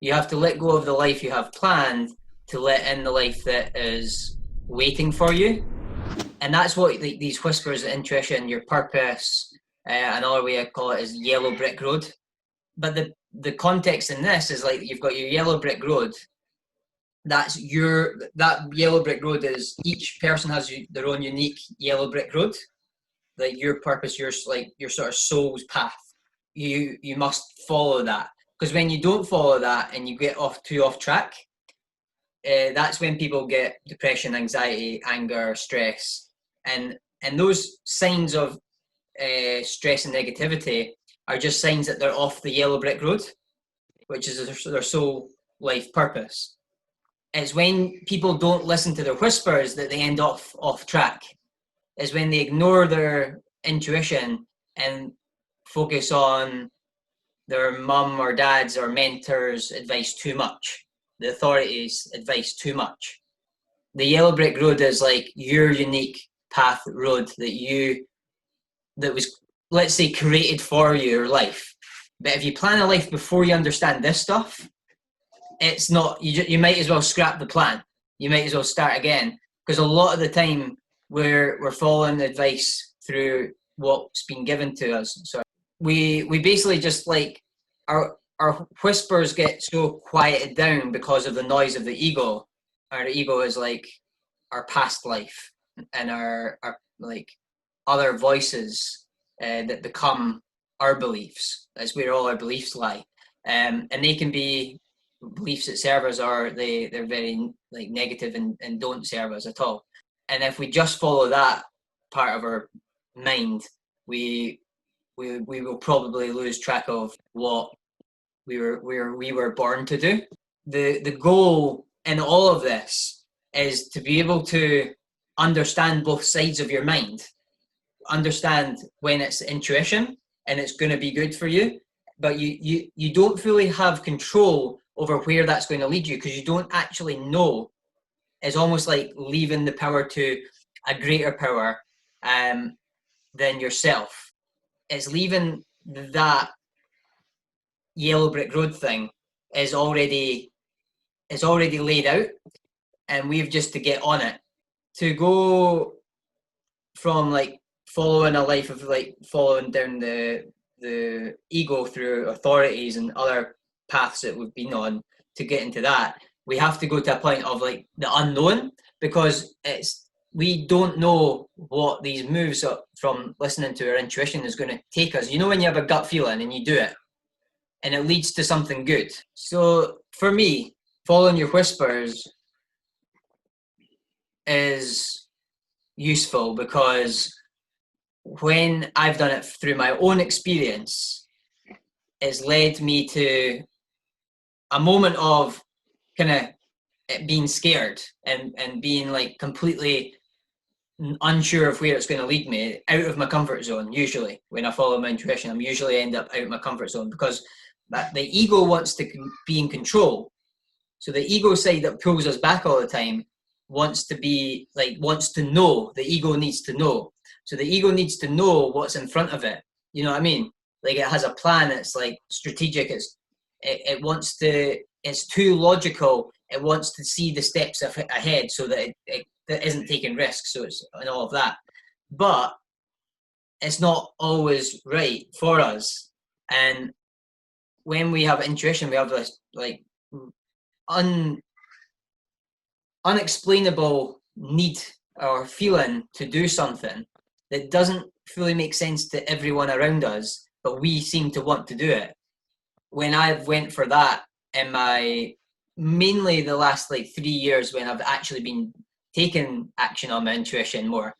You have to let go of the life you have planned to let in the life that is waiting for you. And that's what these whispers of intuition, your purpose, another way I call it is yellow brick road. But the context in this is like you've got your yellow brick road. That yellow brick road is each person has their own unique yellow brick road. Like your purpose, your sort of soul's path. You must follow that, because when you don't follow that and you get off track, that's when people get depression, anxiety, anger, stress, and those signs of stress and negativity are just signs that they're off the yellow brick road, which is their soul life purpose. It's when people don't listen to their whispers that they end off track. Is when they ignore their intuition and focus on their mum or dad's or mentors' advice too much, the authorities' advice too much. The yellow brick road is like your unique path road that was, let's say, created for your life. But if you plan a life before you understand this stuff, it's not, you might as well scrap the plan. You might as well start again, because a lot of the time we're following advice through what's been given to us. So we basically just like our whispers get so quieted down because of the noise of the ego. Our ego is like our past life and our like other voices that become our beliefs. That's where all our beliefs lie, and they can be beliefs that serve us, or they're very like negative and don't serve us at all. And if we just follow that part of our mind, we will probably lose track of what we were born to do. The goal in all of this is to be able to understand both sides of your mind, understand when it's intuition and it's going to be good for you, but you don't fully have control over where that's going to lead you, because you don't actually know. It's almost like leaving the power to a greater power than yourself. It's leaving that yellow brick road thing is already laid out, and we've just to get on it. To go from like following a life of like following down the ego through authorities and other paths that we've been on, to get into that, we have to go to a point of like the unknown, because we don't know what these moves from listening to our intuition is going to take us. You know, when you have a gut feeling and you do it and it leads to something good. So for me, following your whispers is useful, because when I've done it through my own experience, it's led me to a moment of kind of being scared and being like completely unsure of where it's going to lead me, out of my comfort zone. Usually when I follow my intuition, I'm usually end up out of my comfort zone, because the ego wants to be in control. So the ego side that pulls us back all the time wants to know. The ego needs to know. So the ego needs to know what's in front of it. You know what I mean? Like it has a plan. It's like strategic. It wants to. It's too logical. It wants to see the steps ahead, so that it isn't taking risks. So it's and all of that. But it's not always right for us. And when we have intuition, we have this like unexplainable need or feeling to do something that doesn't fully make sense to everyone around us, but we seem to want to do it. When I've went for that in mainly the last like 3 years, when I've actually been taking action on my intuition more,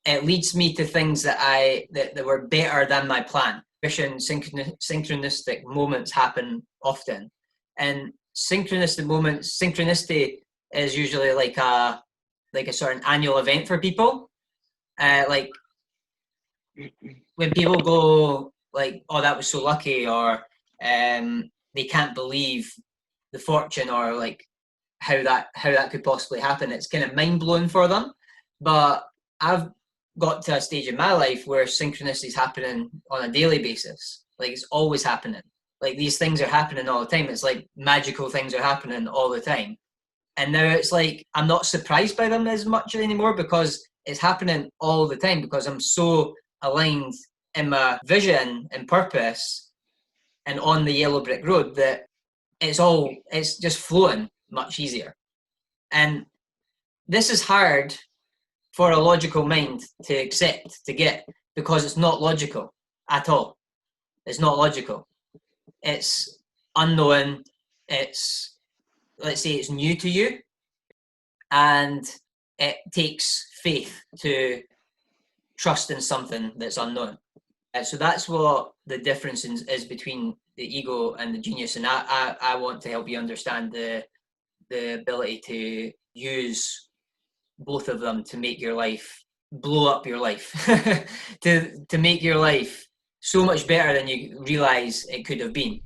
it leads me to things that were better than my plan. Synchronistic moments happen often, and synchronicity is usually like a sort of annual event for people. Like when people go like, "Oh, that was so lucky," or they can't believe the fortune, or like how that could possibly happen. It's kind of mind blowing for them. But I've got to a stage in my life where synchronicity is happening on a daily basis. Like it's always happening. like these things are happening all the time. It's like magical things are happening all the time. And now it's like I'm not surprised by them as much anymore because it's happening all the time because I'm so aligned in my vision and purpose and on the yellow brick road that it's just flowing much easier. And this is hard for a logical mind to accept, to get, because it's not logical at all. It's not logical. It's unknown. It's, let's say it's new to you, and it takes faith to trust in something that's unknown. So that's what the difference is between the ego and the genius. And I want to help you understand the ability to use both of them to make your life, blow up your life, to make your life so much better than you realize it could have been.